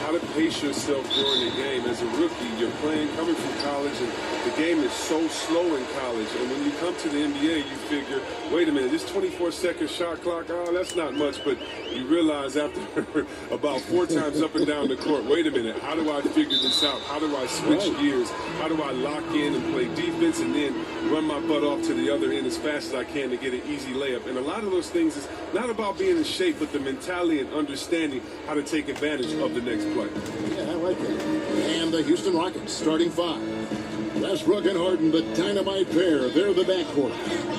how to pace yourself during the game. As a rookie, you're playing, coming from college, and the game is so slow in college. And when you come to the NBA, you figure, wait a minute, this 24-second shot clock, oh, that's not much. But you realize after about 4 times up and down the court, wait a minute, how do I figure this out? How do I switch gears? How do I lock in and play defense and then run my butt off to the other end as fast as I can to get an easy layup? And a lot of those things is not about being in shape, but the mentality and understanding how to take advantage of the next play. Yeah, I like that. And the Houston Rockets starting 5. Westbrook and Harden, the dynamite pair. They're the backcourt.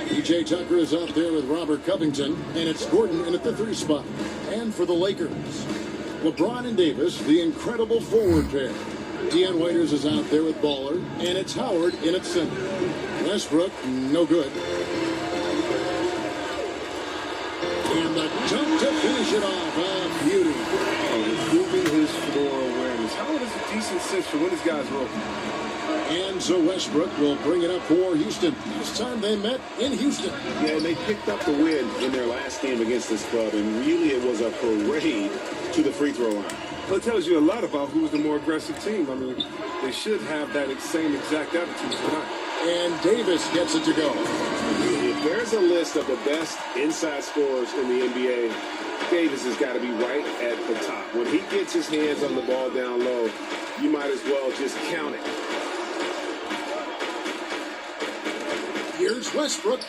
PJ Tucker is out there with Robert Covington, and it's Gordon in at the 3 spot. And for the Lakers, LeBron and Davis, the incredible forward pair. Deion Waiters is out there with Baller, and it's Howard in at center. Westbrook, no good. And the jump to finish it off. A beauty. Improving his floor awareness. Howard has a decent sense for when his guys are open. And so Westbrook will bring it up for Houston. This time they met in Houston. Yeah, and they picked up the win in their last game against this club, and really it was a parade to the free throw line. Well, it tells you a lot about who's the more aggressive team. I mean, they should have that same exact attitude tonight. And Davis gets it to go. If there's a list of the best inside scorers in the NBA, Davis has got to be right at the top. When he gets his hands on the ball down low, you might as well just count it. Here's Westbrook.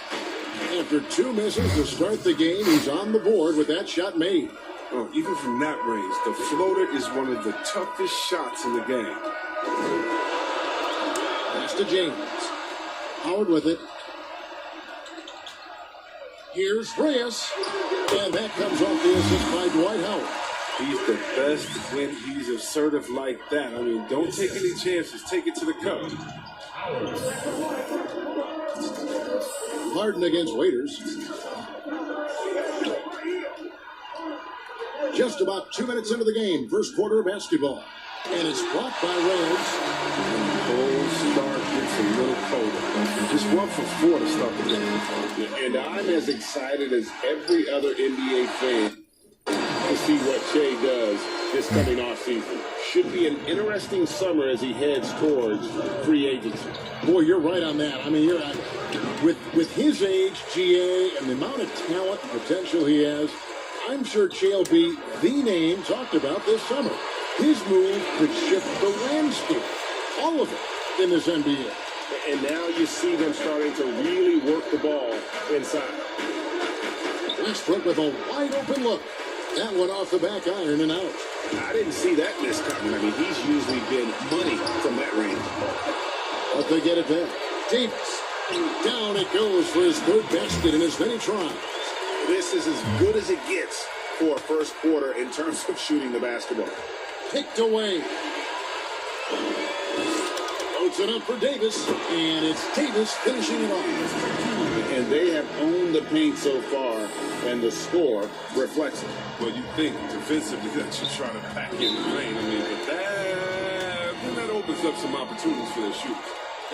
After 2 misses to start the game, he's on the board with that shot made. Oh, even from that range, the floater is one of the toughest shots in the game. Pass to James. Howard with it. Here's Reyes. And that comes off the assist by Dwight Howard. He's the best when he's assertive like that. I mean, don't take any chances. Take it to the cup. Harden against Waiters. Just about 2 minutes into the game, first quarter of basketball. And it's blocked by Reyes. Cold start gets a little colder. Just 1 for 4 to start the game. And I'm as excited as every other NBA fan to see what Shea does this coming off season. Should be an interesting summer as he heads towards free agency. Boy, you're right on that. I mean, you're right. With his age, GA, and the amount of talent and potential he has, I'm sure Shea will be the name talked about this summer. His move could shift the landscape, all of it, in this NBA. And now you see them starting to really work the ball inside. Westbrook with a wide open look. That one off the back iron and out. I didn't see that miss coming. I mean, he's usually been money from that range. But they get it back. Davis. Down it goes for his 3rd basket in as many tries. This is as good as it gets for a first quarter in terms of shooting the basketball. Picked away. Floats it up for Davis, and it's Davis finishing it off. And they have owned the paint so far, and the score reflects it. Well, you think defensively that you try to pack in the lane. I mean, but that opens up some opportunities for their shooters.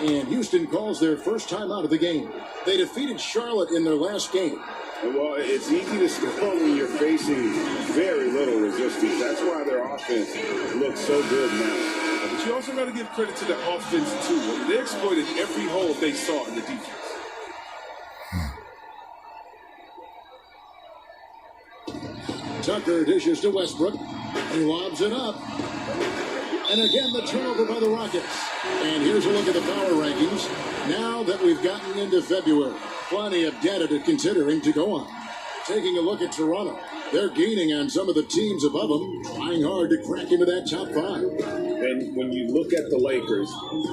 And Houston calls their first time out of the game. They defeated Charlotte in their last game. Well, it's easy to score when you're facing very little resistance. That's why their offense looks so good now. But you also got to give credit to the offense, too. I mean, they exploited every hole they saw in the defense. Tucker dishes to Westbrook. He lobs it up. And again, the turnover by the Rockets. And here's a look at the power rankings. Now that we've gotten into February, plenty of data to considering to go on. Taking a look at Toronto. They're gaining on some of the teams above them, trying hard to crack into that top 5. And when you look at the Lakers,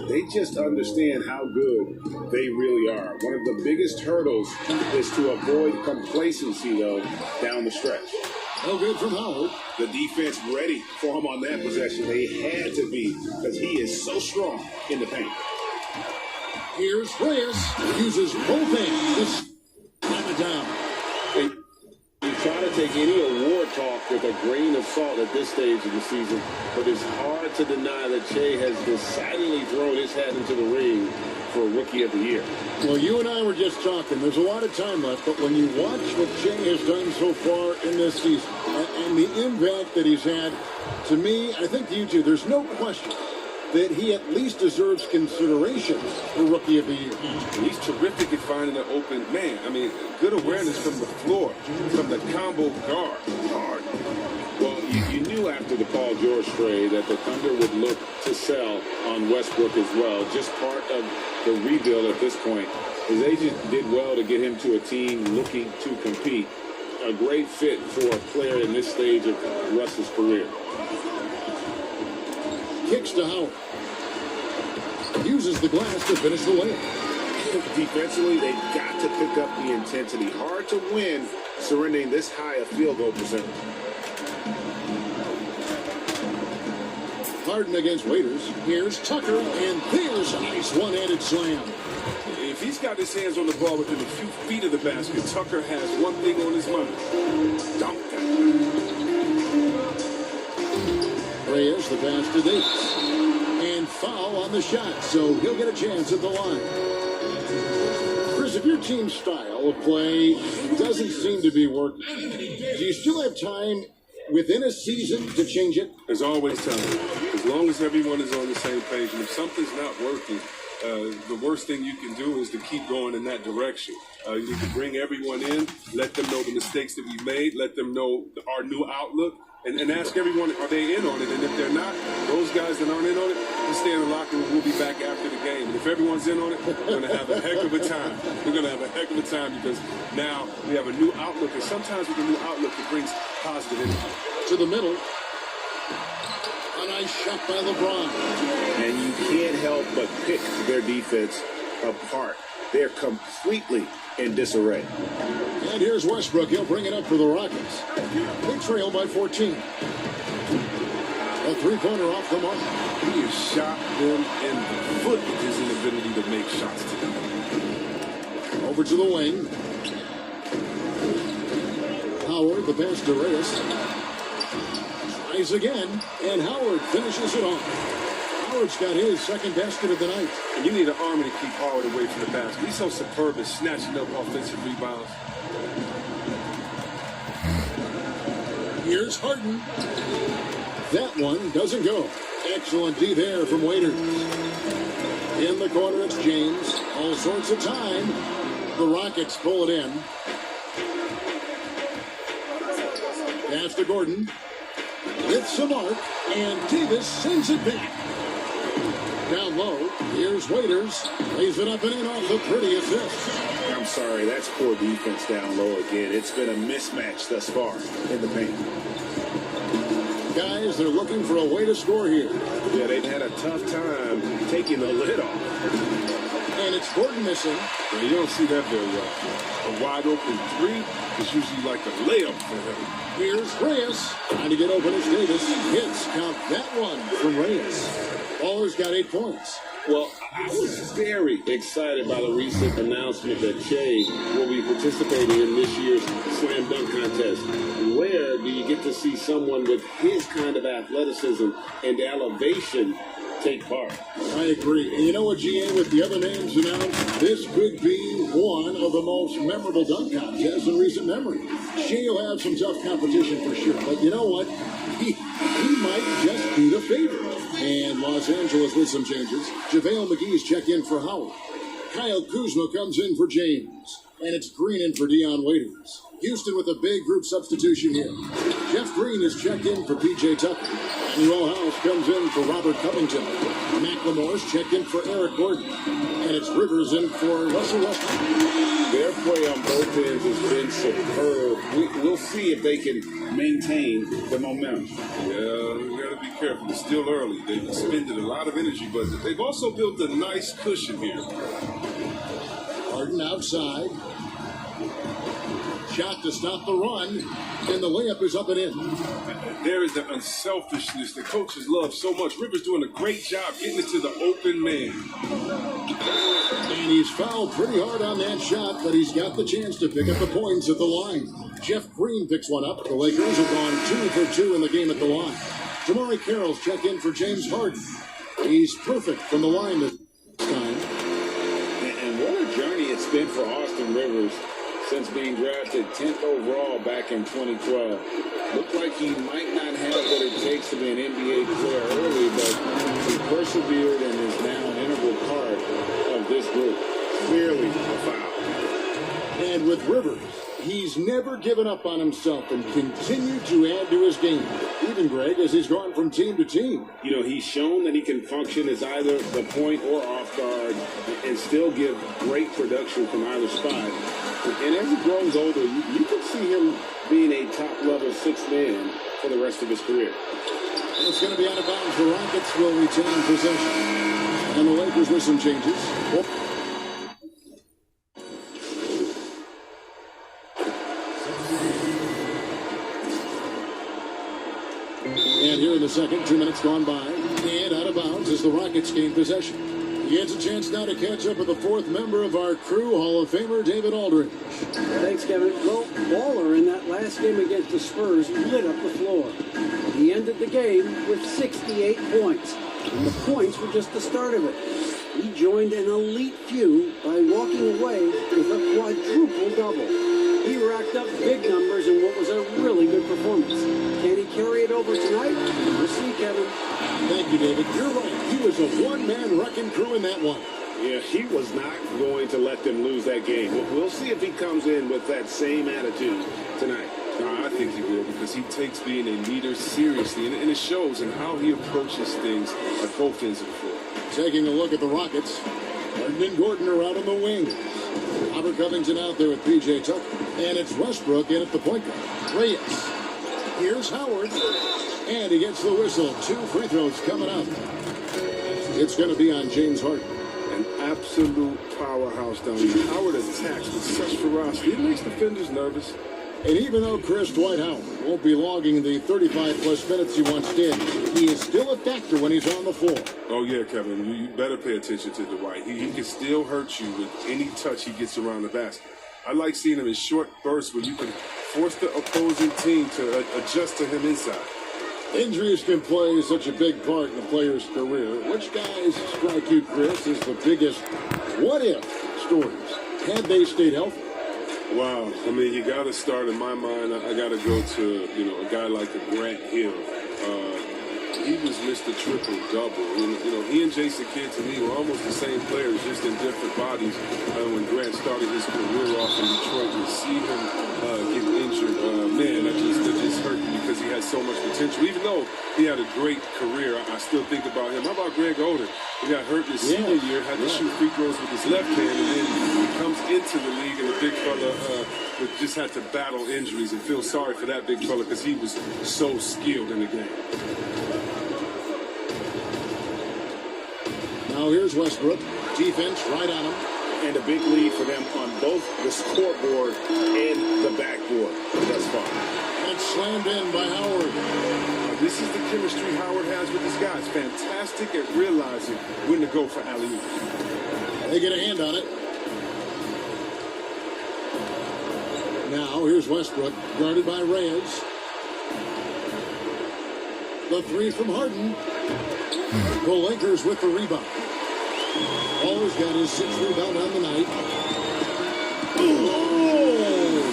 they just understand how good they really are. One of the biggest hurdles is to avoid complacency, though, down the stretch. No good from Howard. The defense ready for him on that possession. They had to be, because he is so strong in the paint. Here's Reyes. Uses both hands to slam it down. You try to take any award talk with a grain of salt at this stage of the season, but it's hard to deny that Che has decidedly thrown his hat into the ring for Rookie of the Year. Well, you and I were just talking. There's a lot of time left, but when you watch what Che has done so far in this season and the impact that he's had, to me, I think you too, there's no question that he at least deserves consideration for Rookie of the Year. He's terrific at finding an open man. I mean, good awareness from the floor, from the combo guard. Hard. Well, you knew after the Paul George trade that the Thunder would look to sell on Westbrook as well. Just part of the rebuild at this point. His agent did well to get him to a team looking to compete. A great fit for a player in this stage of Russ's career. Kicks to Howard. Uses the glass to finish the layup. Defensively, they've got to pick up the intensity. Hard to win surrendering this high a field goal percentage. Harden against Waiters. Here's Tucker, and there's a nice one-handed slam. If he's got his hands on the ball within a few feet of the basket, Tucker has one thing on his mind. Dunk that. Reyes, the pass to Davis. And foul on the shot, so he'll get a chance at the line. Chris, if your team's style of play doesn't seem to be working, do you still have time within a season to change it? There's always time. As long as everyone is on the same page, and if something's not working, the worst thing you can do is to keep going in that direction. You need to bring everyone in, let them know the mistakes that we made, let them know our new outlook, and ask everyone, are they in on it? And if they're not, those guys that aren't in on it, just stay in the locker room. We'll be back after the game. And if everyone's in on it, we're going to have a heck of a time. We're going to have a heck of a time because now we have a new outlook. And sometimes with a new outlook, it brings positive energy. To the middle. A nice shot by LeBron. And you can't help but pick their defense apart. They're completely in disarray. And here's Westbrook. He'll bring it up for the Rockets. They trail by 14. A three-pointer off the mark. He has shot them in the foot with his inability to make shots today. Over to the wing. Howard, the pass to Reyes. Tries again, and Howard finishes it off. Howard's got his second basket of the night. And you need an army to keep Howard away from the basket. He's so superb at snatching up offensive rebounds. Here's Harden. That one doesn't go. Excellent D there from Waiters. In the corner, it's James. All sorts of time. The Rockets pull it in. Pass to Gordon. It's a mark, and Davis sends it back. Down low, here's Waiters. Lays it up and in off the pretty assist. I'm sorry, that's poor defense down low again. It's been a mismatch thus far in the paint. Guys, they're looking for a way to score here. Yeah, they've had a tough time taking the lid off. And it's Gordon missing. Well, you don't see that very well. A wide open three is usually like a layup for him. Here's Reyes. Trying to get open as Davis hits. Count that one from Reyes. Baller's got 8 points. Well, I was very excited by the recent announcement that Che will be participating in this year's slam dunk contest. Rare do you get to see someone with his kind of athleticism and elevation take part. I agree. And you know what, GA, with the other names announced, this could be one of the most memorable dunk contests in recent memory. Che will have some tough competition for sure. But you know what? He might just be the favorite. And Los Angeles with some changes. JaVale McGee's check in for Howard. Kyle Kuzma comes in for James. And it's Green in for Dion Waiters. Houston with a big group substitution here. Jeff Green is checked in for P.J. Tucker. Noel House comes in for Robert Covington. McLemore's checked in for Eric Gordon. And it's Rivers in for Russell Westbrook. Their play on both ends has been superb. We'll see if they can maintain the momentum. Yeah, we got to be careful. It's still early. They've expended a lot of energy, but they've also built a nice cushion here. Harden outside. Shot to stop the run, and the layup is up and in. There is the unselfishness that coaches love so much. Rivers doing a great job getting it to the open man. And he's fouled pretty hard on that shot, but he's got the chance to pick up the points at the line. Jeff Green picks one up. The Lakers have gone 2 for 2 in the game at the line. Jamari Carroll's check in for James Harden. He's perfect from the line this time. And what a journey it's been for Austin Rivers since being drafted 10th overall back in 2012. Looked like he might not have what it takes to be an NBA player early, but he persevered and is now an integral part of this group. Clearly a foul. And with Rivers, he's never given up on himself and continued to add to his game. Even, Greg, as he's gone from team to team. You know, he's shown that he can function as either the point or off guard and still give great production from either spot. And as he grows older, you can see him being a top-level sixth man for the rest of his career. It's going to be out of bounds. The Rockets will retain possession. And the Lakers with some changes. And here in the second, 2 minutes gone by, and out of bounds as the Rockets gain possession. He gets a chance now to catch up with the fourth member of our crew, Hall of Famer David Aldridge. Thanks, Kevin. Well, Waller in that last game against the Spurs lit up the floor. He ended the game with 68 points, and the points were just the start of it. He joined an elite few by walking away with a quadruple double. He racked up big numbers in what was a really good performance. Can he carry it over tonight? We'll see, Kevin. Thank you, David. You're right. He was a one-man wrecking crew in that one. Yeah, he was not going to let them lose that game. We'll see if he comes in with that same attitude tonight. No, I think he will because he takes being a leader seriously, and it shows in how he approaches things at both ends of the floor. Taking a look at the Rockets, Harden and Gordon are out on the wing. Robert Covington out there with P.J. Tucker. And it's Westbrook in at the point guard. Reyes. Here's Howard. And he gets the whistle. 2 free throws coming up. It's going to be on James Harden. An absolute powerhouse down there. Howard attacks with such ferocity. It makes defenders nervous. And even though Chris Dwight Howard won't be logging the 35-plus minutes he once did, he is still a factor when he's on the floor. Oh, yeah, Kevin. You better pay attention to Dwight. He can still hurt you with any touch he gets around the basket. I like seeing him in short bursts where you can force the opposing team to adjust to him inside. Injuries can play such a big part in a player's career. Which guys strike you, Chris, as the biggest what-if stories had they stayed healthy? Wow. I mean, you got to start, in my mind, I got to go to, a guy like a Grant Hill. He was Mr. Triple-Double. He and Jason Kidd, to me, were almost the same players, just in different bodies. When Grant started his career off in Detroit, to see him get injured, that just hurt me because he had so much potential. Even though he had a great career, I still think about him. How about Greg Oden? He got hurt his senior year, had to shoot free throws with his left hand, and then he comes into the league, and the big fella just had to battle injuries, and feel sorry for that big fella because he was so skilled in the game. Now here's Westbrook. Defense right on him. And a big lead for them on both the scoreboard and the backboard thus far. And it's slammed in by Howard. This is the chemistry Howard has with his guys. Fantastic at realizing when to go for alley-oop. They get a hand on it. Now here's Westbrook, guarded by Reyes. The three from Harden. The Lakers with the rebound. Always got his 6th rebound on the night. Oh!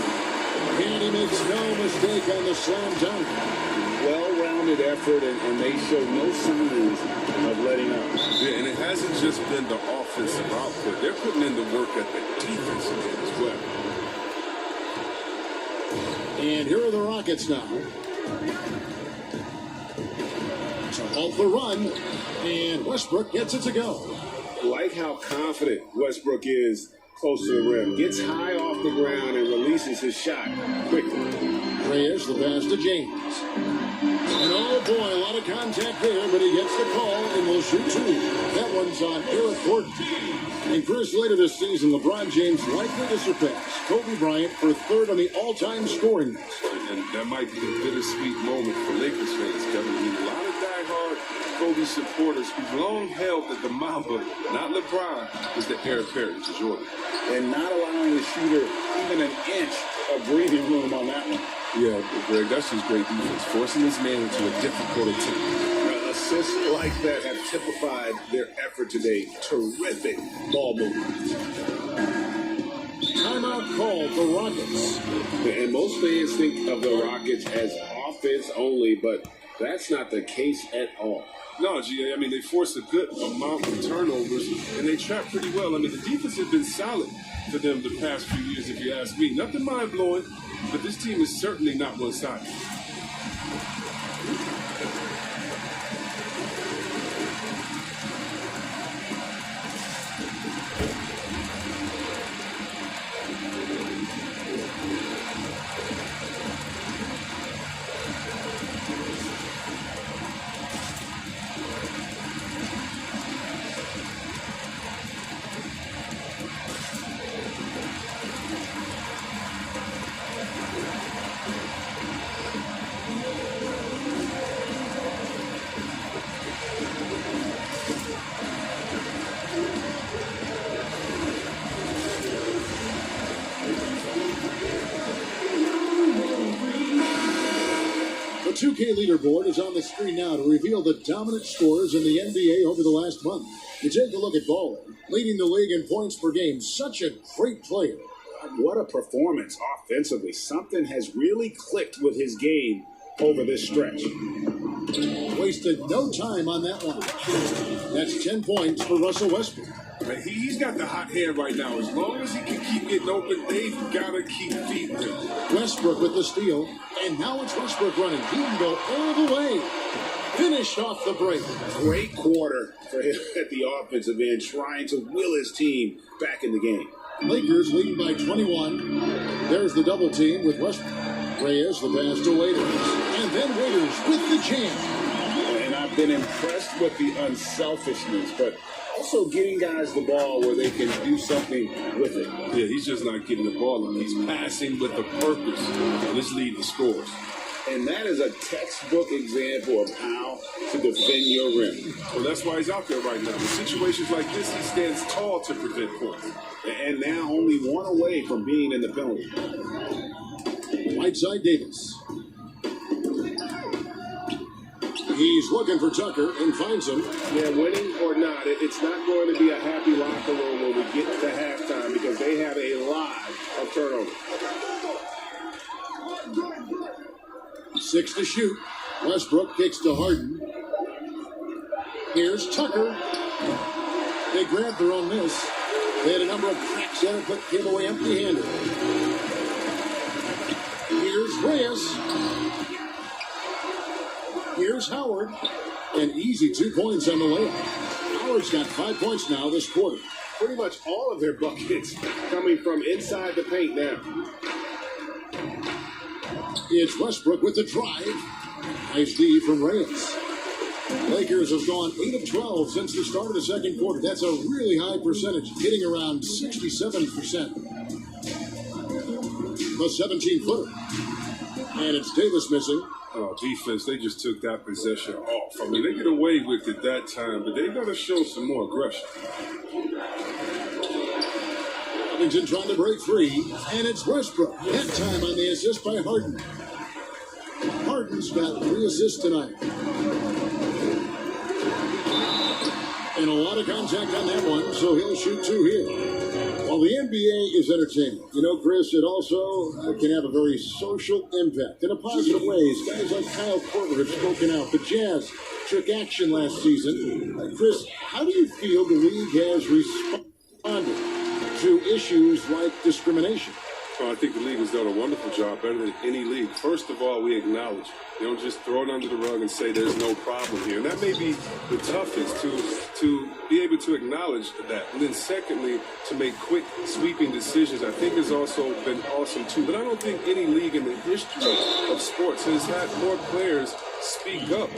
And he makes no mistake on the slam dunk. Well-rounded effort, and they show no signs of letting up. Yeah, and it hasn't just been the offensive output. They're putting in the work at the defensive end as well. And here are the Rockets now. To halt the run, and Westbrook gets it to go. Like how confident Westbrook is close to the rim. Gets high off the ground and releases his shot quickly. Reyes, the pass to James. And oh boy, a lot of contact there, but he gets the call and will shoot two. That one's on Eric Gordon. And Chris, later this season, LeBron James likely to surpass Kobe Bryant for third on the all-time scoring list. And that might be a bittersweet moment for Lakers fans, Kevin. I mean, a lot of diehard Kobe supporters who've long held that the Mamba, not LeBron, is the heir apparent to Jordan. And not allowing the shooter even an inch of breathing room on that one. Yeah, Greg, that's just great defense, forcing this man into a difficult attempt. Assists like that have typified their effort today. Terrific ball movement. Timeout called the Rockets. And most fans think of the Rockets as offense only, but that's not the case at all. No, G, I mean, they force a good amount of turnovers, and they trap pretty well. I mean, the defense has been solid for them the past few years, if you ask me. Nothing mind-blowing, but this team is certainly not one-sided. The 2K leaderboard is on the screen now to reveal the dominant scores in the NBA over the last month. You take a look at Baller, leading the league in points per game. Such a great player. What a performance offensively. Something has really clicked with his game over this stretch. Wasted no time on that one. That's 10 points for Russell Westbrook. Man, he's got the hot hand right now. As long as he can keep getting open, they've got to keep feeding him. Westbrook with the steal, and now it's Westbrook running. He can go all the way. Finished off the break. Great quarter for him at the offensive end, trying to will his team back in the game. Lakers leading by 21. There's the double team with Westbrook. Reyes, the pass to Waiters. And then Waiters with the jam. And I've been impressed with the unselfishness, but also getting guys the ball where they can do something with it. Yeah, he's just not getting the ball up. He's passing with a purpose, and this lead the scores. And that is a textbook example of how to defend your rim. Well, that's why he's out there right now. In situations like this, he stands tall to prevent points. And now only one away from being in the penalty. Whiteside Davis. He's looking for Tucker and finds him. Yeah, winning or not, it's not going to be a happy locker room when we get to halftime because they have a lot of turnovers. 6 to shoot. Westbrook kicks to Harden. Here's Tucker. They grabbed their own miss. They had a number of cracks at it, but came away empty-handed. Here's Reyes. Here's Howard. An easy 2 points on the layup. Howard's got 5 points now this quarter. Pretty much all of their buckets coming from inside the paint now. It's Westbrook with the drive. Nice D from Reyes. Lakers have gone 8 of 12 since the start of the second quarter. That's a really high percentage, hitting around 67%. The 17-footer. And it's Davis missing. Oh, defense, they just took that possession off. I mean, they get away with it that time, but they got to show some more aggression. Covington trying to break free, and it's Westbrook. That time on the assist by Harden. Harden's got 3 assists tonight. And a lot of contact on that one, so he'll shoot 2 here. While the NBA is entertaining, you know, Chris, it also can have a very social impact in a positive ways. Guys like Kyle Korver have spoken out. The Jazz took action last season. Chris, how do you feel the league has responded to issues like discrimination? Well, I think the league has done a wonderful job, better than any league. First of all, we acknowledge. You don't just throw it under the rug and say there's no problem here. And that may be the toughest, to be able to acknowledge that. And then secondly, to make quick, sweeping decisions, I think has also been awesome too. But I don't think any league in the history of sports has had more players speak up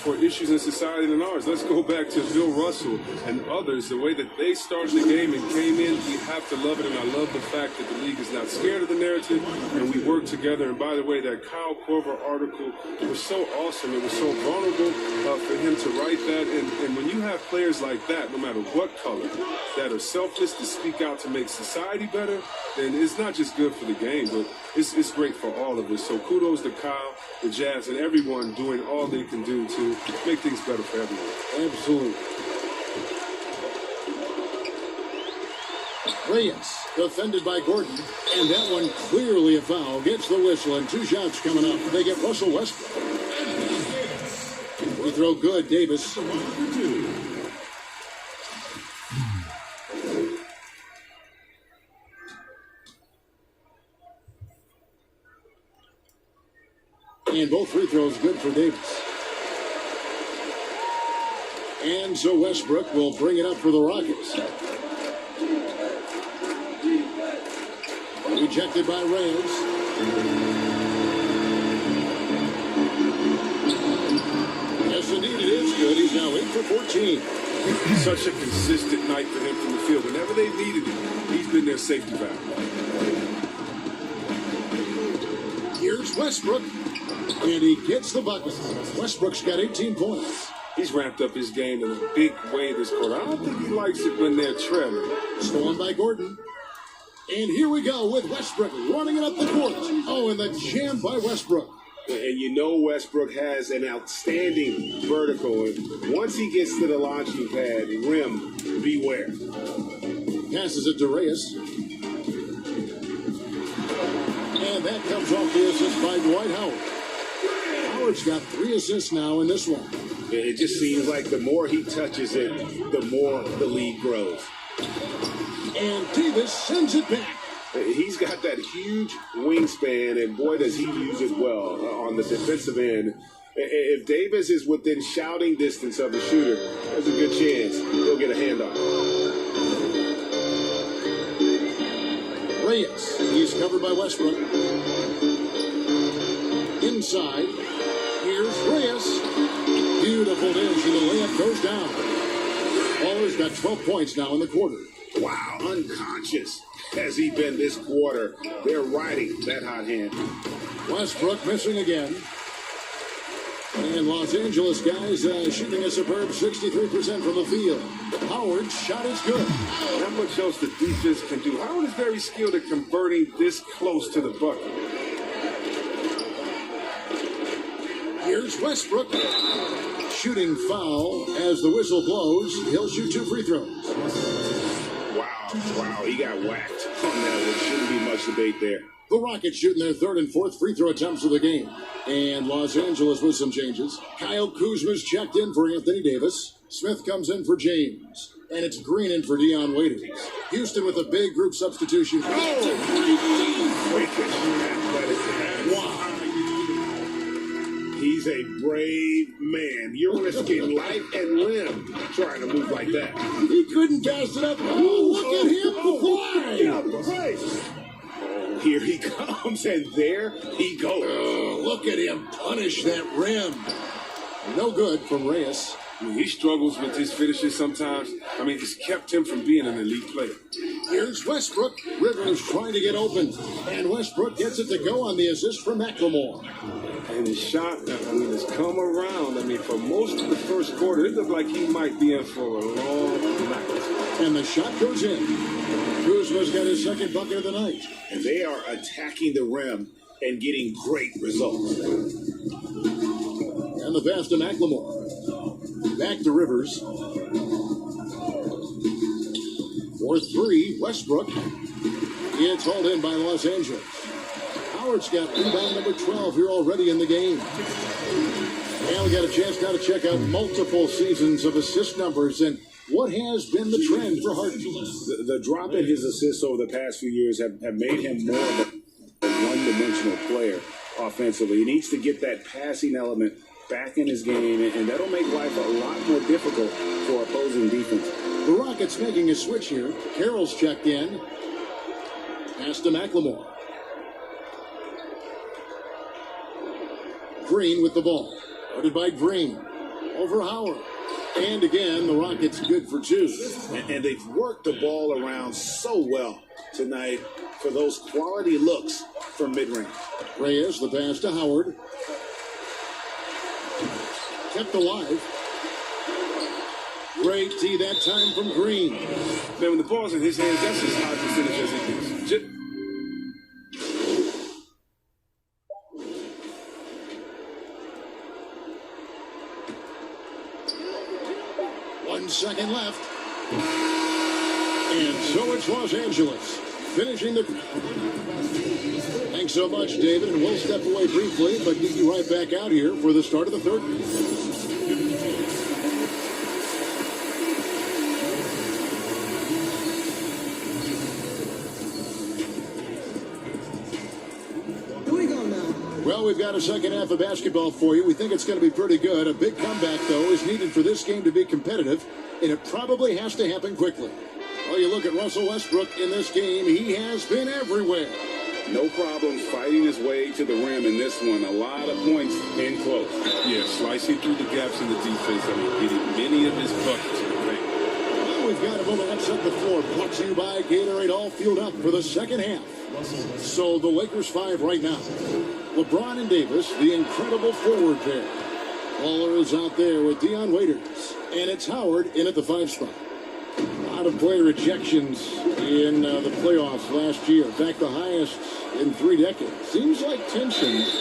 for issues in society than ours. Let's go back to Bill Russell and others, the way that they started the game and came in. We have to love it, and I love the fact that the league is not scared of the narrative, and we work together. And by the way, that Kyle Korver article was so awesome. It was so vulnerable for him to write that. And when you have players like that, no matter what color, that are selfless to speak out to make society better, then it's not just good for the game, but it's great for all of us. So kudos to Kyle, the Jazz, and everyone doing all they can do to make things better for everyone. Absolutely. Reyes, defended by Gordon, and that one clearly a foul. Gets the whistle, and 2 shots coming up. They get Russell Westbrook. Free throw good, Davis. And both free throws good for Davis. And so Westbrook will bring it up for the Rockets. Rejected by Reyes. Yes, indeed, it is good. He's now 8 for 14. Such a consistent night for him from the field. Whenever they needed him, he's been their safety valve. Here's Westbrook. And he gets the bucket. Westbrook's got 18 points. He's ramped up his game in a big way this quarter. I don't think he likes it when they're trailing. Stolen by Gordon. And here we go with Westbrook running it up the court. Oh, and the jam by Westbrook. And you know Westbrook has an outstanding vertical. And once he gets to the launching pad, rim, beware. Passes it to Reyes. And that comes off the assist by Dwight Howard. Howard's got 3 assists now in this one. It just seems like the more he touches it, the more the lead grows. And Davis sends it back. He's got that huge wingspan, and boy, does he use it well on the defensive end. If Davis is within shouting distance of the shooter, there's a good chance he'll get a handoff. Reyes, he's covered by Westbrook. Inside, here's Reyes. Beautiful dish, and the layup goes down. Baller's got 12 points now in the quarter. Wow, unconscious has he been this quarter. They're riding that hot hand. Westbrook missing again. And Los Angeles guys shooting a superb 63% from the field. Howard's shot is good. Not much else the defense can do. Howard is very skilled at converting this close to the bucket. Here's Westbrook. Shooting foul as the whistle blows. He'll shoot 2 free throws. Wow, he got whacked on that. There shouldn't be much debate there. The Rockets shooting their 3rd and 4th free throw attempts of the game. And Los Angeles with some changes. Kyle Kuzma's checked in for Anthony Davis. Smith comes in for James. And it's Green in for Dion Waiters. Houston with a big group substitution. Wow. He's a brave man. You're risking life and limb trying to move like that. He couldn't pass it up. Oh, look at him fly. Oh, here he comes, and there he goes. Oh, look at him punish that rim. No good from Reyes. I mean, he struggles with his finishes sometimes. I mean, it's kept him from being an elite player. Here's Westbrook. Rivers trying to get open. And Westbrook gets it to go on the assist from McLemore. And his shot, I mean, has come around. I mean, for most of the first quarter, it looked like he might be in for a long night. And the shot goes in. Kuzma's got his 2nd bucket of the night. And they are attacking the rim and getting great results. And the pass to McLemore. Back to Rivers. For 3, Westbrook. It's hauled in by Los Angeles. Howard's got rebound number 12 here already in the game. And we got a chance now to check out multiple seasons of assist numbers. And What has been the trend for Harden? The drop in his assists over the past few years have made him more of a one-dimensional player offensively. He needs to get that passing element back in his game, and that'll make life a lot more difficult for opposing defense. The Rockets making a switch here. Carroll's checked in. Pass to McLemore. Green with the ball. Guarded by Green. Over Howard. And again, the Rockets good for two. And they've worked the ball around so well tonight for those quality looks from mid-range. Reyes, the pass to Howard. Kept alive. Great D that time from Green. Man, when the ball's in his hands, that's as high percentage as it gets. 1 second left. And so it's Los Angeles finishing the... Thanks so much, David, and we'll step away briefly, but get you right back out here for the start of the third. Well, we've got a second half of basketball for you. We think it's going to be pretty good. A big comeback, though, is needed for this game to be competitive, and it probably has to happen quickly. Well, you look at Russell Westbrook in this game. He has been everywhere. No problem fighting his way to the rim in this one. A lot of points in close. Yeah, slicing through the gaps in the defense. I mean, getting many of his buckets in the paint. Well, we've got a moment to upset the floor. Brought to you by Gatorade, all fueled up for the second half. So the Lakers 5 right now. LeBron and Davis, the incredible forward pair. Waller is out there with Dion Waiters. And it's Howard in at the 5 spot. A lot of player ejections in the playoffs last year. In fact, the highest in 3 decades. Seems like tensions,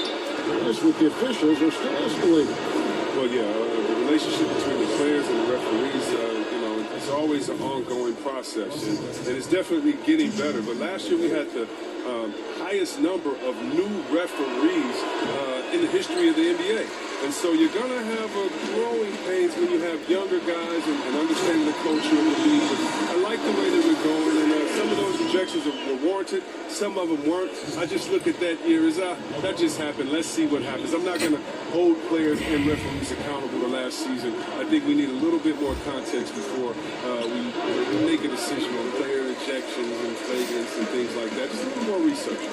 as with the officials, are still escalating. Well, yeah, the relationship between the players and the referees, it's always an ongoing process, and it's definitely getting better. But last year we had the highest number of new referees in the history of the NBA. And so you're going to have a growing pains when you have younger guys and understanding the culture of the league. But I like the way that we're going, and some of those rejections were warranted. Some of them weren't. I just look at that year as that just happened. Let's see what happens. I'm not going to hold players and referees accountable to last season. I think we need a little bit more context before we make a decision on player ejections and flagrants and things like that. Just a little more research.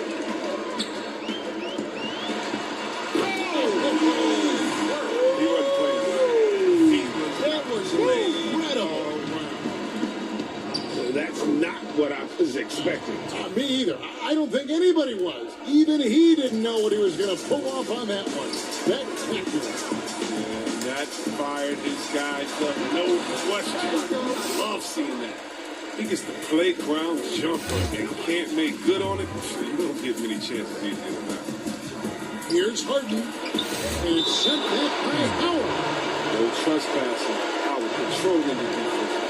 That's not what I was expecting. Me either. I don't think anybody was. Even he didn't know what he was going to pull off on that one. Spectacular. And that fired his guys up. No question. Love seeing that. He gets the playground jumper and can't make good on it. You don't get many chances these days now. Here's Harden. And it's sent back by Howard. No trespassing. Howard controlling the defense.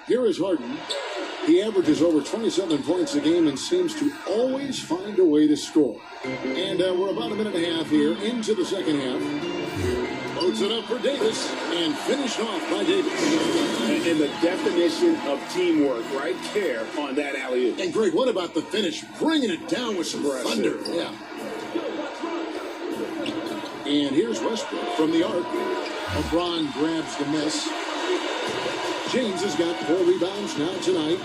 Here is Harden. He averages over 27 points a game and seems to always find a way to score. And we're about a minute and a half here into the second half. Loads it up for Davis and finished off by Davis. And the definition of teamwork right there on that alley-oop. And Greg, what about the finish? Bringing it down with some thunder. Yeah. And here's Westbrook from the arc. LeBron grabs the miss. James has got 4 rebounds now tonight.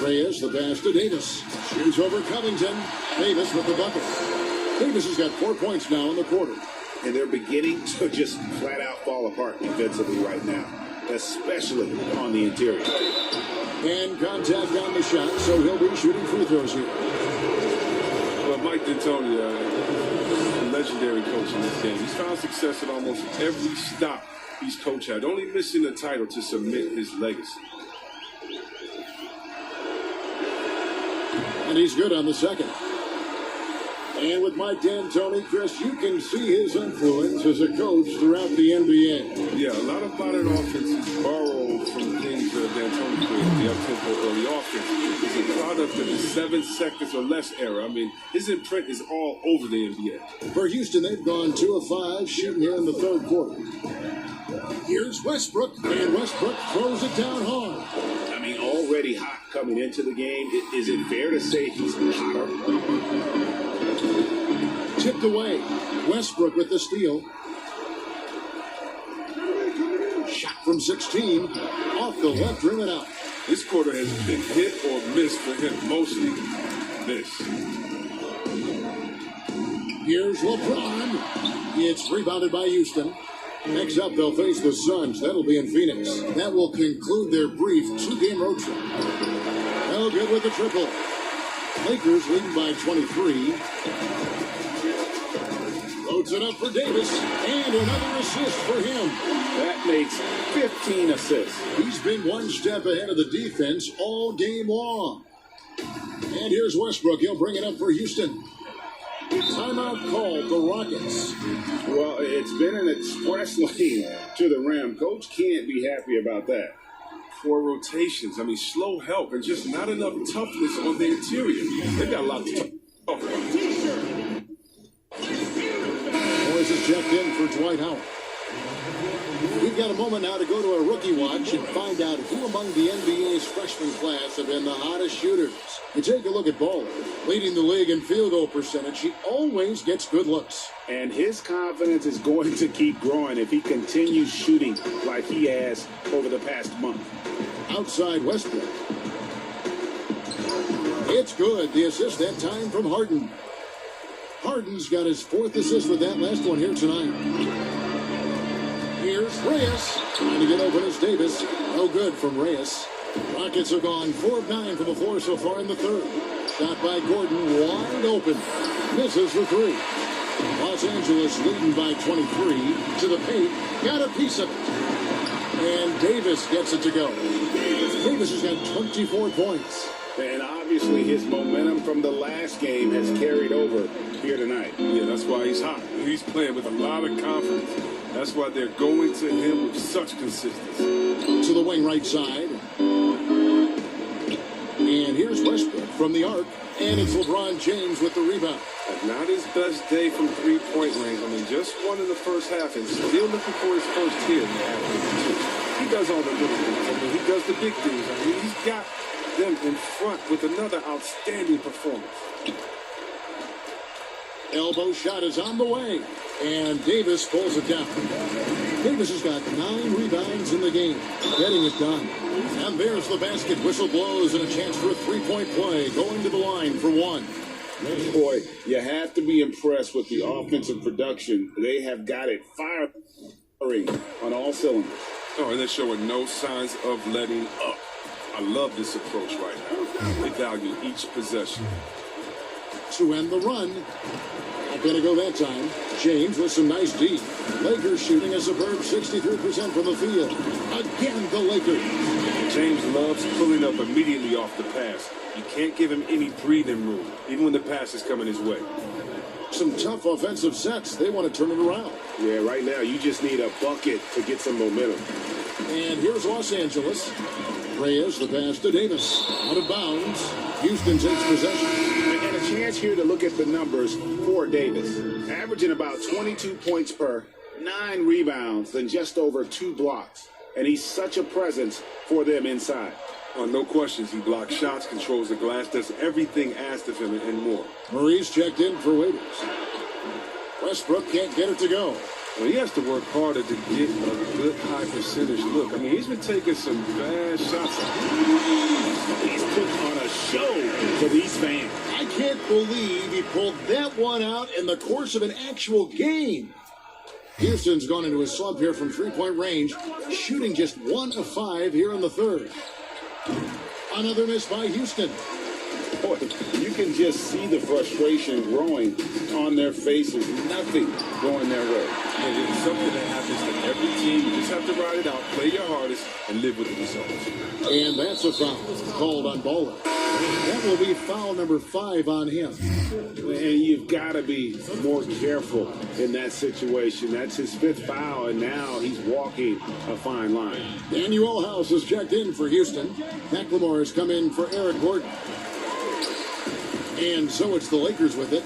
Reyes, the pass to Davis. Shoots over Covington. Davis with the bucket. Davis has got 4 points now in the quarter. And they're beginning to just flat out fall apart defensively right now, especially on the interior. And contact on the shot, so he'll be shooting free throws here. Well, Mike D'Antoni, a legendary coach in this game. He's found success at almost every stop he's coached at, only missing the title to cement his legacy. And he's good on the second. And with Mike D'Antoni, Chris, you can see his influence as a coach throughout the NBA. Yeah, a lot of modern offenses borrow from things that D'Antoni created, the up-tempo early offense, is a product of the 7 seconds or less era. I mean, his imprint is all over the NBA. For Houston, they've gone 2 of 5 shooting here in the third quarter. Here's Westbrook, and Westbrook throws it down hard. I mean, already hot coming into the game. Is it fair to say he's hotter? Tipped away. Westbrook with the steal. Shot from 16. Off the left rim and out. This quarter has been hit or miss for him, mostly miss. Here's LeBron. It's rebounded by Houston. Next up, they'll face the Suns. That'll be in Phoenix. That will conclude their brief 2-game road trip. No good with the triple. Lakers leading by 23. Loads it up for Davis. And another assist for him. That makes 15 assists. He's been one step ahead of the defense all game long. And here's Westbrook. He'll bring it up for Houston. Timeout called the Rockets. Well, it's been an express lane to the rim. Coach can't be happy about that. 4 rotations. I mean, slow help and just not enough toughness on the interior. They got a lot to talk about. Boys is checked in for Dwight Howard. We've got a moment now to go to a rookie watch and find out who among the NBA's freshman class have been the hottest shooters. You take a look at Baller, leading the league in field goal percentage. He always gets good looks. And his confidence is going to keep growing if he continues shooting like he has over the past month. Outside Westbrook. It's good. The assist that time from Harden. Harden's got his 4th assist with that last one here tonight. Here's Reyes. Trying to get open as Davis. No good from Reyes. Rockets have gone 4 of 9 from the floor so far in the third. Shot by Gordon, wide open. Misses for 3. Los Angeles leading by 23. To the paint. Got a piece of it. And Davis gets it to go. Davis has got 24 points. And obviously his momentum from the last game has carried over here tonight. Yeah, that's why he's hot. He's playing with a lot of confidence. That's why they're going to him with such consistency. To the wing right side. And here's Westbrook from the arc. And it's LeBron James with the rebound. Not his best day from 3-point range. I mean, just one in the first half and still looking for his first hit. He does all the little things. I mean, he does the big things. I mean, he's got them in front with another outstanding performance. Elbow shot is on the way. And Davis pulls it down. Davis has got 9 rebounds in the game. Getting it done. And there's the basket. Whistle blows and a chance for a 3-point play. Going to the line for 1. Boy, you have to be impressed with the offensive production. They have got it firing on all cylinders. Oh, and they're showing no signs of letting up. I love this approach right now. They value each possession. To end the run. Not going to go that time. James with some nice D. Lakers shooting a superb 63% from the field. Again, the Lakers. James loves pulling up immediately off the pass. You can't give him any breathing room, even when the pass is coming his way. Some tough offensive sets. They want to turn it around. Yeah, right now you just need a bucket to get some momentum. And here's Los Angeles. Reyes, the pass to Davis. Out of bounds. Houston takes possession. And a chance here to look at the numbers for Davis. Averaging about 22 points per, 9 rebounds, then just over 2 blocks. And he's such a presence for them inside. No questions. He blocks shots, controls the glass, does everything asked of him and more. Maurice checked in for waivers. Westbrook can't get it to go. Well, he has to work harder to get a good high percentage look. I mean, he's been taking some bad shots. He's put on a show for these fans. I can't believe he pulled that one out in the course of an actual game. Houston's gone into a slump here from 3-point range, shooting just 1 of 5 here in the third. Another miss by Houston. boy, you can just see the frustration growing on their faces. Nothing going their way. And it's something that happens to every team. You just have to ride it out, play your hardest, and live with the results. And that's a foul called on Bowler. That will be foul number 5 on him. And you've got to be more careful in that situation. That's his 5th foul, and now he's walking a fine line. Daniel House has checked in for Houston. McLemore has come in for Eric Gordon. And so it's the Lakers with it.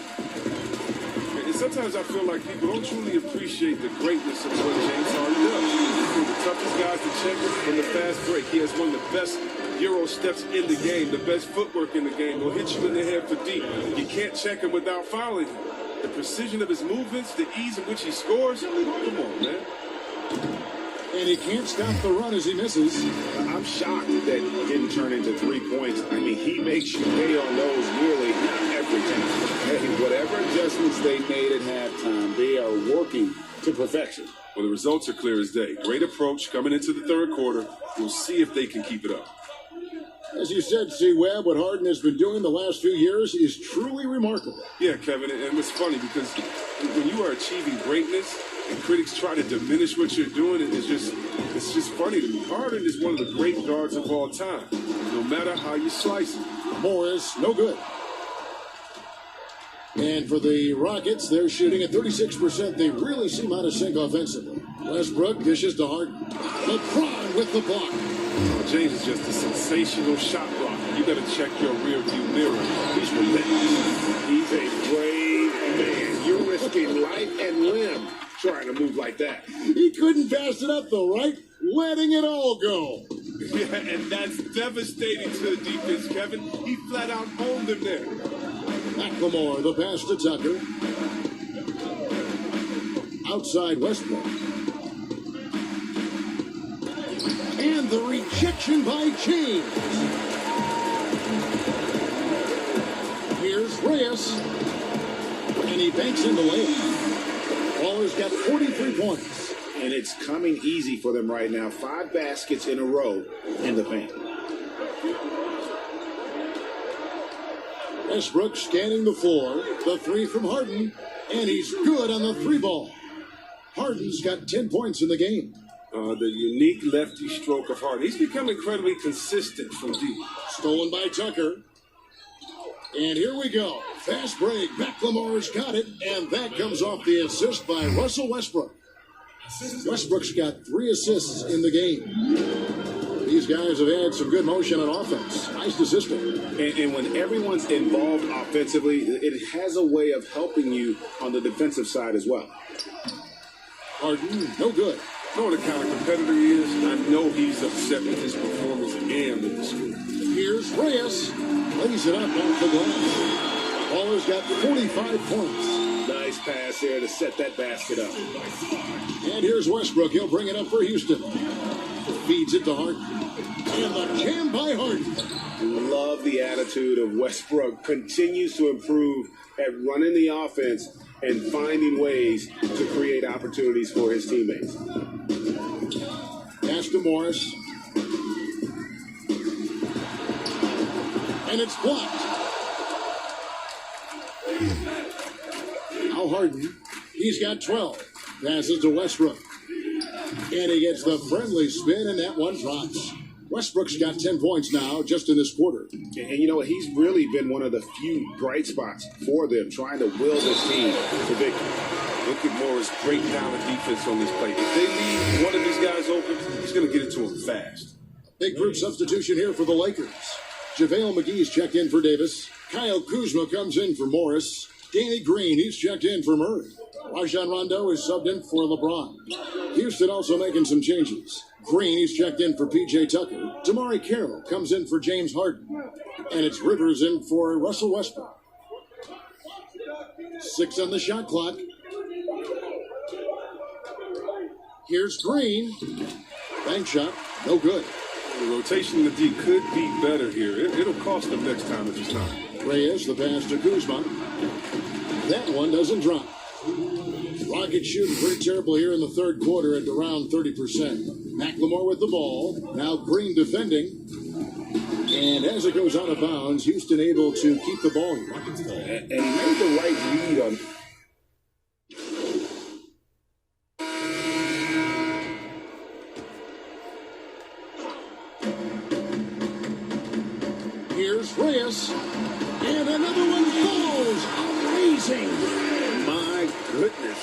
And sometimes I feel like people don't truly appreciate the greatness of what James Harden does. He's one of the toughest guys to check from the fast break. He has one of the best Euro steps in the game, the best footwork in the game. He'll hit you in the head for deep. You can't check him without fouling him. The precision of his movements, the ease in which he scores. Come on, man. And he can't stop the run as he misses. I'm shocked that it didn't turn into 3 points. I mean, he makes you pay on those nearly every time. Hey, whatever adjustments they made at halftime, they are working to perfection. Well, the results are clear as day. Great approach coming into the third quarter. We'll see if they can keep it up. As you said, C-Webb, what Harden has been doing the last few years is truly remarkable. Yeah, Kevin, and it's funny because when you are achieving greatness and critics try to diminish what you're doing, it's just funny to me. Harden is one of the great guards of all time, no matter how you slice it. Morris, no good. And for the Rockets, they're shooting at 36%. They really seem out of sync offensively. Westbrook dishes to Harden. LeBron with the block. James is just a sensational shot blocker. You got to check your rearview mirror. He's relentless. He's a brave man. You're risking life and limb trying to move like that. He couldn't pass it up, though, right? Letting it all go. Yeah, and that's devastating to the defense, Kevin. He flat out owned him there. McLemore, the pass to Tucker. Outside Westbrook. And the rejection by James. Here's Reyes. And he banks in the layup. Waller's got 43 points. And it's coming easy for them right now. 5 baskets in a row in the paint. Westbrook scanning the floor. The 3 from Harden. And he's good on the 3 ball. Harden's got 10 points in the game. The unique lefty stroke of Harden. He's become incredibly consistent from deep. Stolen by Tucker. And here we go. Fast break. McLemore's got it. And that comes off the assist by Russell Westbrook. Westbrook's got 3 assists in the game. These guys have had some good motion on offense. Nice assistant. And when everyone's involved offensively, it has a way of helping you on the defensive side as well. Harden, no good. You know what the kind of competitor he is? I know he's upset with his performance and with the score. Here's Reyes. Lays it up off the glass. Waller's got 45 points. Nice pass there to set that basket up. And here's Westbrook. He'll bring it up for Houston. Feeds it to Harden. And the jam by Harden. Love the attitude of Westbrook. Continues to improve at running the offense and finding ways to create opportunities for his teammates. Pass to Morris. And it's blocked. Now Harden. He's got 12. Passes to Westbrook. And he gets the friendly spin, and that one drops. Westbrook's got 10 points now just in this quarter. And you know what? He's really been one of the few bright spots for them, trying to will this team to victory. Look at Morris' great talent defense on this play. If they leave one of these guys open, he's going to get it to him fast. Big group substitution here for the Lakers. JaVale McGee's checked in for Davis. Kyle Kuzma comes in for Morris. Danny Green, he's checked in for Murray. Rajon Rondo is subbed in for LeBron. Houston also making some changes. Green, he's checked in for P.J. Tucker. Damari Carroll comes in for James Harden. And it's Rivers in for Russell Westbrook. 6 on the shot clock. Here's Green. Bank shot, no good. The rotation in the D could be better here. It'll cost them next time if it's not. Reyes, the pass to Kuzma. That one doesn't drop. Rockets shooting pretty terrible here in the third quarter at around 30%. McLemore with the ball. Now Green defending. And as it goes out of bounds, Houston able to keep the ball here. And he made the right read on. Here's Reyes. And another one falls. Amazing. My goodness.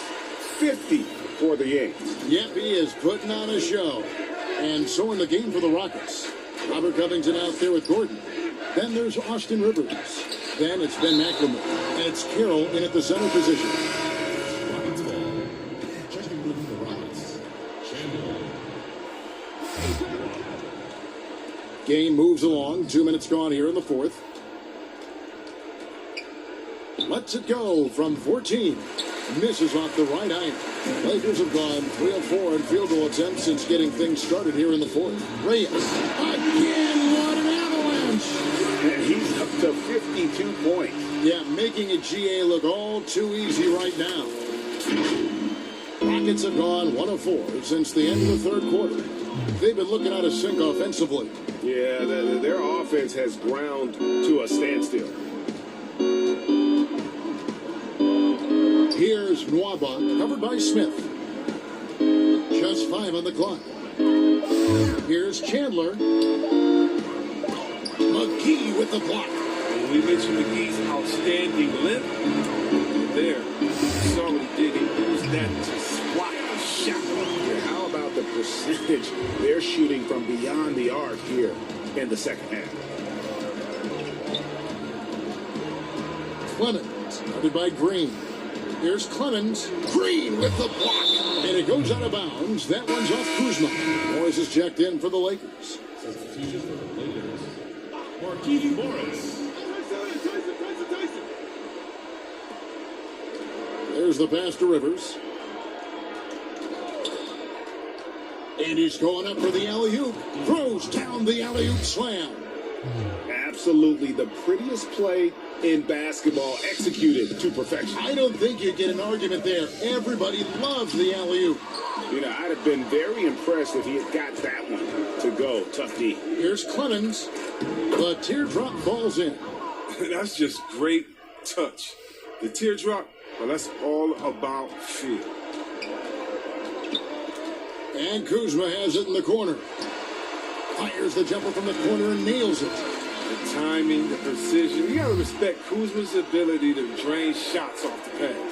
50 for the Yanks. Yep, he is putting on a show. And so in the game for the Rockets. Robert Covington out there with Gordon. Then there's Austin Rivers. Then it's Ben McLemore. And it's Carroll in at the center position. Game moves along. 2 minutes gone here in the fourth. Lets it go from 14. Misses off the right iron. Lakers have gone 3 of 4 in field goal attempts since getting things started here in the fourth. Reyes. Again, what an avalanche. And he's up to 52 points. Yeah, making a GA look all too easy right now. Rockets have gone 1 of 4 since the end of the third quarter. They've been looking out of sync offensively. Yeah, their offense has ground to a standstill. Here's Nwaba, covered by Smith. Just 5 on the clock. Here's Chandler. McGee with the block. And we mentioned McGee's outstanding length. There, you saw what he did. He used that to swat a shot. Yeah, how about the percentage they're shooting from beyond the arc here in the second half? Clemens, covered by Green. Here's Clemens. Green with the block. And it goes out of bounds. That one's off Kuzma. Morris is checked in for the Lakers. Substitution for the Lakers. Marquise Morris. There's the pass to Rivers. And he's going up for the alley-oop. Throws down the alley-oop slam. Absolutely the prettiest play in basketball, executed to perfection. I don't think you get an argument there. Everybody loves the alley-oop. You know, I'd have been very impressed if he had got that one to go. Tough D. Here's Clemens. The teardrop falls in. That's just great touch. The teardrop, well, that's all about feel. And Kuzma has it in the corner. Fires the jumper from the corner and nails it. The timing, the precision. You got to respect Kuzma's ability to drain shots off the pass.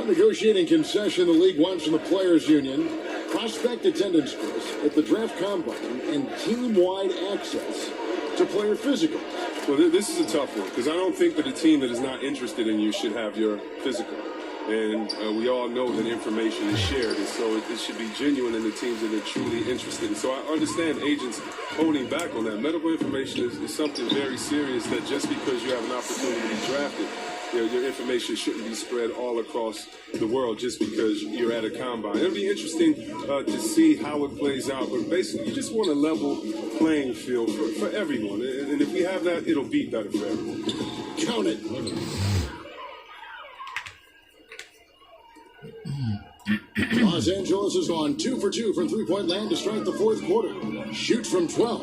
A negotiating concession the league wants from the Players Union. Prospect attendance scores at the draft combine and team-wide access to player physicals. Well, this is a tough one because I don't think that a team that is not interested in you should have your physical. And we all know that information is shared, and so it should be genuine in the teams that are truly interested. And so I understand agents holding back on that. Medical information is something very serious that just because you have an opportunity to be drafted, your information shouldn't be spread all across the world just because you're at a combine. It'll be interesting to see how it plays out, but basically you just want a level playing field for everyone. And if we have that, it'll be better for everyone. Count it. Los Angeles has gone 2 for 2 from three-point land to start the fourth quarter. Shoots from 12.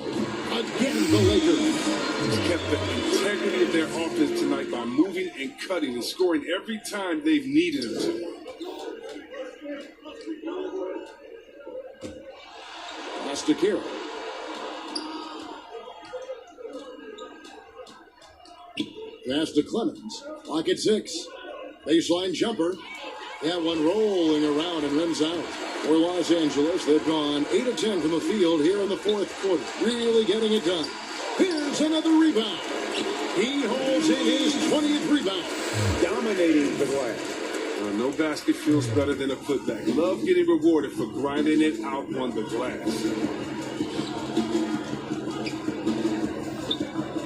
Again, the Lakers. Kept the integrity of their offense tonight by moving and cutting and scoring every time they've needed it to. Pass to Carroll. Pass to Clemens. Clock at 6. Baseline jumper. That one rolling around and rims out. For Los Angeles, they've gone 8 of 10 from the field here in the fourth quarter. Really getting it done. Here's another rebound. He holds in his 20th rebound. Dominating the glass. No basket feels better than a putback. Love getting rewarded for grinding it out on the glass.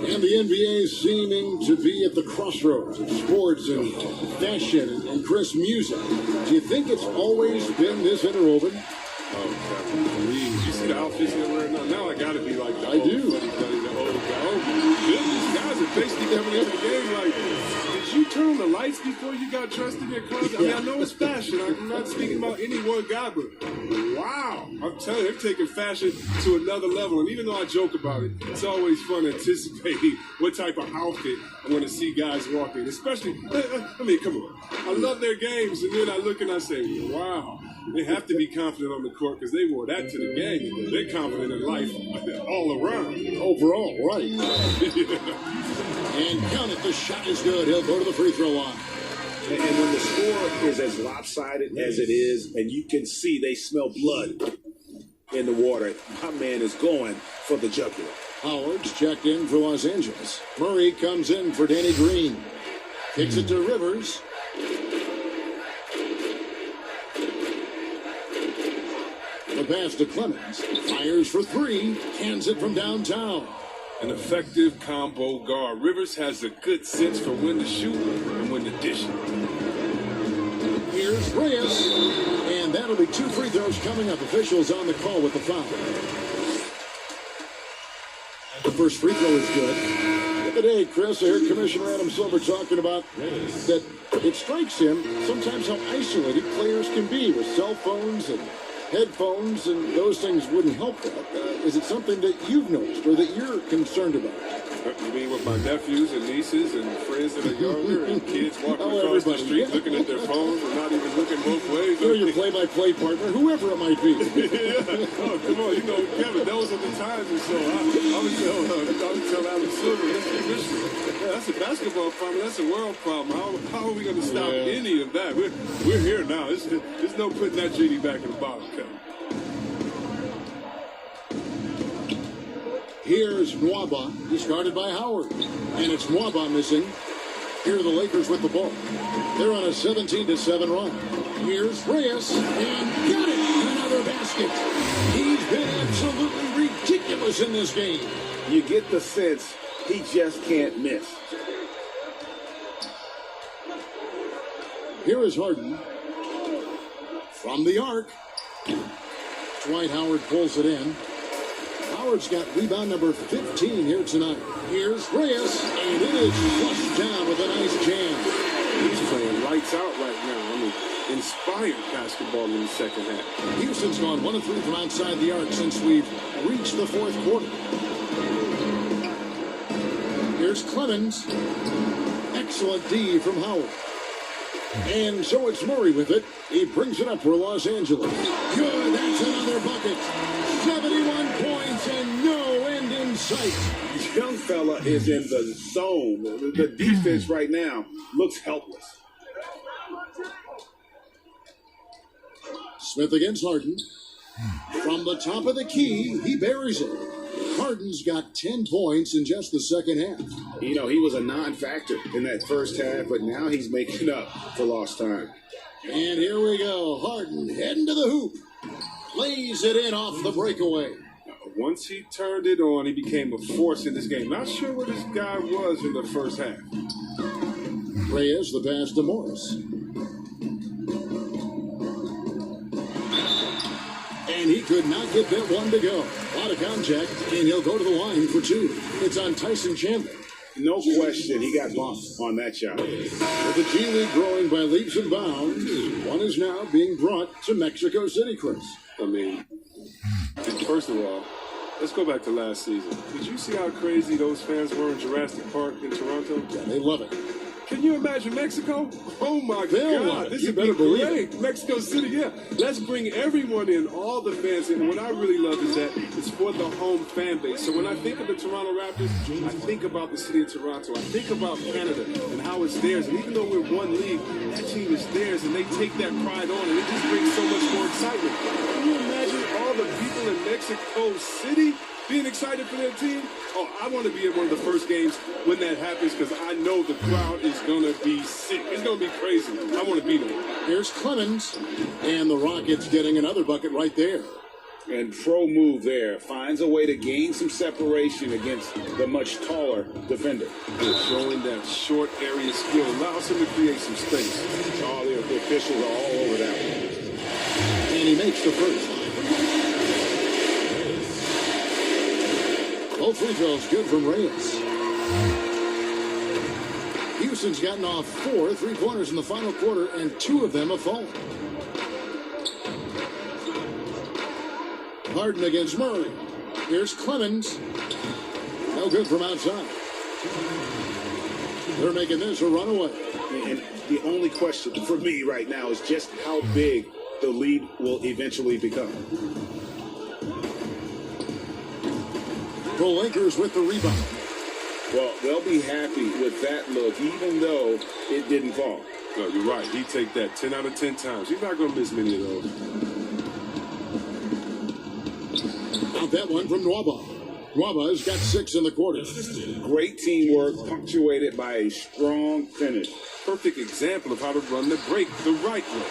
And the NBA seeming to be at the crossroads of sports and fashion and crisp music. Do you think it's always been this interwoven? Oh, please. You see the outfits they're wearing now? Now I gotta be like the I do. The old guy. Oh, my goodness. Guys are basically coming into the game like, did you turn on the lights before you got dressed in your closet? I mean, I know it's fashion. I'm not speaking about any one guy, but wow. I'm telling you, they're taking fashion to another level. And even though I joke about it, it's always fun anticipating what type of outfit I'm going to see guys walk in. Especially, I mean, come on. I love their games, and then I look and I say, wow. They have to be confident on the court because they wore that to the game. They're confident in life all around. Overall, right. And count it, the shot is good. He'll go to the free throw line. And when the score is as lopsided as it is, and you can see they smell blood in the water, my man is going for the jugular. Howard's checked in for Los Angeles. Murray comes in for Danny Green. Kicks it to Rivers. The pass to Clemens. Fires for three. Cans it from downtown. An effective combo guard. Rivers has a good sense for when to shoot and when to dish it. Here's Reyes. And that'll be 2 free throws coming up. Officials on the call with the foul. The first free throw is good. The other day, Chris, I heard Commissioner Adam Silver talking about that it strikes him sometimes how isolated players can be with cell phones and headphones, and those things wouldn't help that. Is it something that you've noticed or that you're concerned about? You mean with my nephews and nieces and friends that are younger and kids walking across the street looking at their phones and not even looking both ways? You're your play-by-play partner, whoever it might be. Yeah. Oh, come on. You know, Kevin, those are the times. And so I would tell Alex Silver, that's the commissioner. That's a basketball problem. That's a world problem. How are we going to stop any of that? We're here now. There's no putting that genie back in the bottle, Kevin. Here's Nwaba, discarded by Howard. And it's Nwaba missing. Here are the Lakers with the ball. They're on a 17-7 run. Here's Reyes, and got it! Another basket. He's been absolutely ridiculous in this game. You get the sense he just can't miss. Here is Harden. From the arc. Dwight Howard pulls it in. Howard's got rebound number 15 here tonight. Here's Reyes, and it is flushed down with a nice jam. He's playing lights out right now. I mean, inspired basketball in the second half. Houston's gone 1 of 3 from outside the arc since we've reached the fourth quarter. Here's Clemens. Excellent D from Howard. And so it's Murray with it. He brings it up for Los Angeles. Good, that's another bucket. 71 points and no end in sight. This young fella is in the zone. The defense right now looks helpless. Smith against Harden. From the top of the key, he buries it. Harden's got 10 points in just the second half. You know, he was a non-factor in that first half, but now he's making up for lost time. And here we go. Harden heading to the hoop. Lays it in off the breakaway. Once he turned it on, he became a force in this game. Not sure where this guy was in the first half. Reyes, the pass to Morris. And he could not get that one to go. A lot of contact, and he'll go to the line for 2. It's on Tyson Chandler. No question, he got bumped on that shot. With the G League growing by leaps and bounds, one is now being brought to Mexico City, Chris. I mean, first of all, let's go back to last season. Did you see how crazy those fans were in Jurassic Park in Toronto? Yeah, they love it. Can you imagine Mexico? Oh my God, this you would better be believe great. it. Mexico City, yeah. Let's bring everyone in, all the fans in. What I really love is that it's for the home fan base. So when I think of the Toronto Raptors, I think about the city of Toronto. I think about Canada and how it's theirs. And even though we're one league, that team is theirs, and they take that pride on, and it just brings so much more excitement. Can you imagine all the people in Mexico City being excited for their team? Oh, I want to be at one of the first games when that happens because I know the crowd is going to be sick. It's going to be crazy. I want to be there. Here's Clemens, and the Rockets getting another bucket right there. And pro move there. Finds a way to gain some separation against the much taller defender. And showing that short area skill allows him to create some space. All the officials are all over that one. And he makes the first. Both free throws good from Reyes. Houston's gotten off 4 3-pointers in the final quarter, and 2 of them have fallen. Harden against Murray. Here's Clemens. No good from outside. They're making this a runaway. And the only question for me right now is just how big the lead will eventually become. The Lakers with the rebound. Well, they'll be happy with that look, even though it didn't fall. No, you're right. He'd take that 10 out of 10 times. He's not going to miss many of those. Out that one from Nwaba. Nwaba's got 6 in the quarter. Great teamwork, punctuated by a strong finish. Perfect example of how to run the break the right way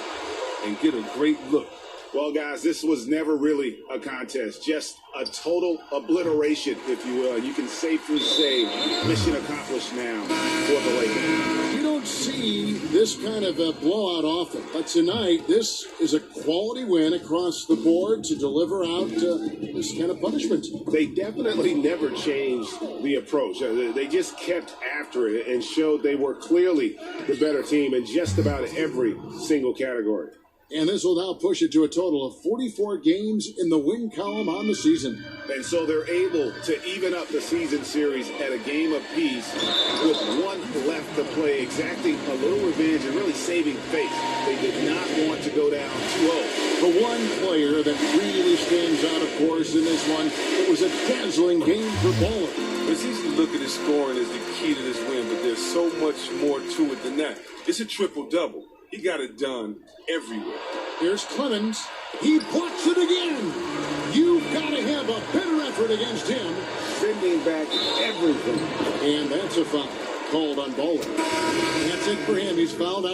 and get a great look. Well, guys, this was never really a contest, just a total obliteration, if you will. You can safely say mission accomplished now for the Lakers. You don't see this kind of a blowout often, but tonight this is a quality win across the board to deliver out this kind of punishment. They definitely never changed the approach. They just kept after it and showed they were clearly the better team in just about every single category. And this will now push it to a total of 44 games in the win column on the season. And so they're able to even up the season series at a game apiece with 1 left to play, exacting a little revenge and really saving face. They did not want to go down 2-0. The one player that really stands out, of course, in this one, it was a dazzling game for Baller. It's easy to look at his scoring as the key to this win, but there's so much more to it than that. It's a triple-double. He got it done everywhere. Here's Clemens. He blocks it again. You've got to have a better effort against him. Sending back everything. And that's a foul called on Baller. And that's it for him. He's fouled out of